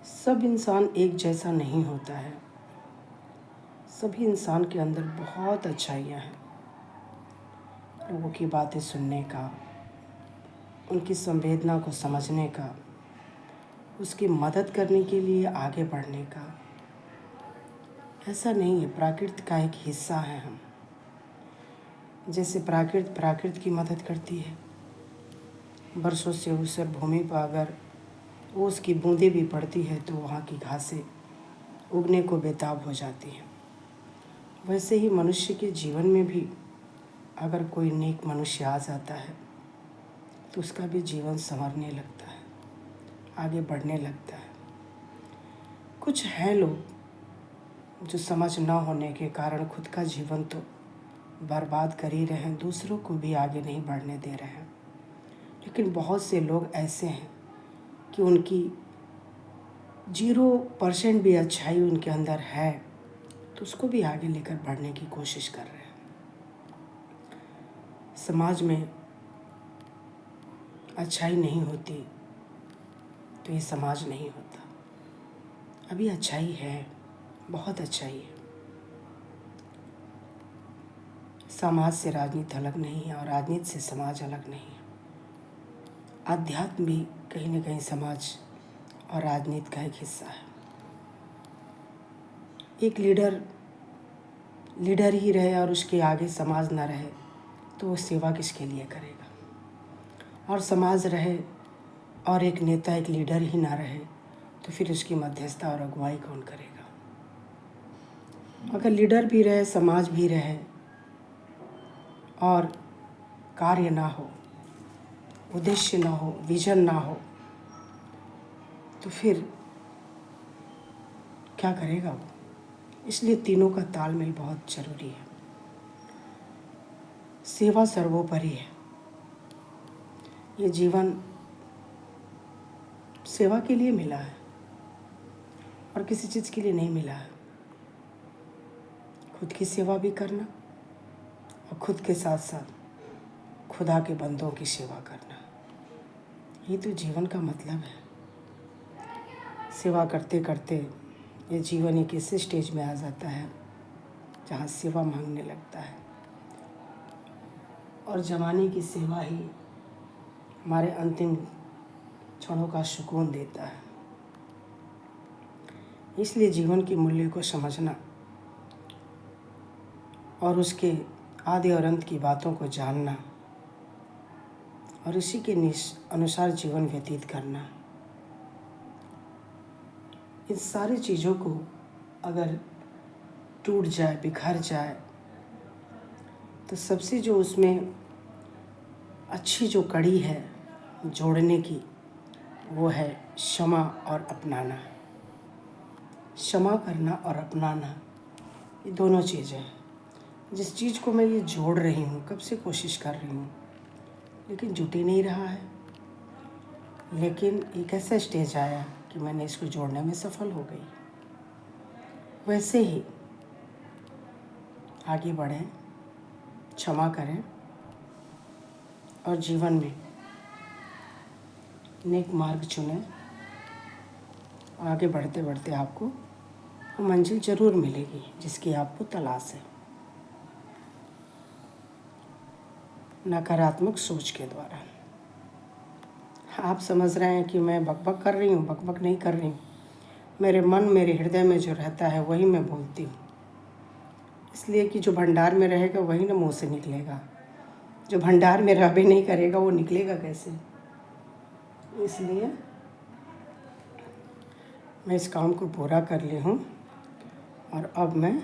सब इंसान एक जैसा नहीं होता है। सभी इंसान के अंदर बहुत अच्छाइयाँ हैं। लोगों की बातें सुनने का, उनकी संवेदना को समझने का, उसकी मदद करने के लिए आगे बढ़ने का। ऐसा नहीं है, प्रकृति का एक हिस्सा है हम। जैसे प्रकृति की मदद करती है। बरसों से उस भूमि पर अगर ओस की बूंदें भी पड़ती है तो वहाँ की घासें उगने को बेताब हो जाती हैं। वैसे ही मनुष्य के जीवन में भी अगर कोई नेक मनुष्य आ जाता है तो उसका भी जीवन संवरने लगता है, आगे बढ़ने लगता है। कुछ हैं लोग जो समझ न होने के कारण खुद का जीवन तो बर्बाद कर ही रहे हैं, दूसरों को भी आगे नहीं बढ़ने दे रहे हैं। लेकिन बहुत से लोग ऐसे हैं कि उनकी 0% भी अच्छाई उनके अंदर है तो उसको भी आगे लेकर बढ़ने की कोशिश कर रहे हैं। समाज में अच्छाई नहीं होती तो ये समाज नहीं होता। अभी अच्छाई है, बहुत अच्छाई है। समाज से राजनीति अलग नहीं है और राजनीति से समाज अलग नहीं है। अध्यात्म भी कहीं न कहीं समाज और राजनीति का एक हिस्सा है। एक लीडर ही रहे और उसके आगे समाज न रहे तो वो सेवा किसके लिए करेगा। और समाज रहे और एक नेता, एक लीडर ही ना रहे तो फिर उसकी मध्यस्थता और अगुवाई कौन करेगा। अगर लीडर भी रहे, समाज भी रहे और कार्य ना हो, उद्देश्य ना हो, विजन ना हो तो फिर क्या करेगा वो। इसलिए तीनों का तालमेल बहुत ज़रूरी है। सेवा सर्वोपरि है। ये जीवन सेवा के लिए मिला है और किसी चीज़ के लिए नहीं मिला है। खुद की सेवा भी करना और खुद के साथ साथ खुदा के बंदों की सेवा करना, ये तो जीवन का मतलब है। सेवा करते करते ये जीवन एक ऐसे स्टेज में आ जाता है जहाँ सेवा मांगने लगता है और ज़माने की सेवा ही हमारे अंतिम क्षणों का सुकून देता है। इसलिए जीवन के मूल्य को समझना और उसके आदि और अंत की बातों को जानना और इसी के अनुसार जीवन व्यतीत करना, इन सारी चीज़ों को अगर टूट जाए, बिखर जाए तो सबसे जो उसमें अच्छी जो कड़ी है जोड़ने की, वो है क्षमा और अपनाना। क्षमा करना और अपनाना, ये दोनों चीज़ें हैं। जिस चीज़ को मैं ये जोड़ रही हूँ, कब से कोशिश कर रही हूँ लेकिन जुट ही नहीं रहा है। लेकिन एक ऐसा स्टेज आया कि मैंने इसको जोड़ने में सफल हो गई। वैसे ही आगे बढ़ें, क्षमा करें और जीवन में नेक मार्ग चुनें। आगे बढ़ते बढ़ते आपको वो मंजिल ज़रूर मिलेगी जिसकी आपको तलाश है। नकारात्मक सोच के द्वारा आप समझ रहे हैं कि मैं बकबक कर रही हूँ, बकबक नहीं कर रही हूँ। मेरे मन, मेरे हृदय में जो रहता है वही मैं बोलती हूँ। इसलिए कि जो भंडार में रहेगा वही ना मुँह से निकलेगा। जो भंडार में रह भी नहीं करेगा वो निकलेगा कैसे। इसलिए मैं इस काम को पूरा कर ली हूँ और अब मैं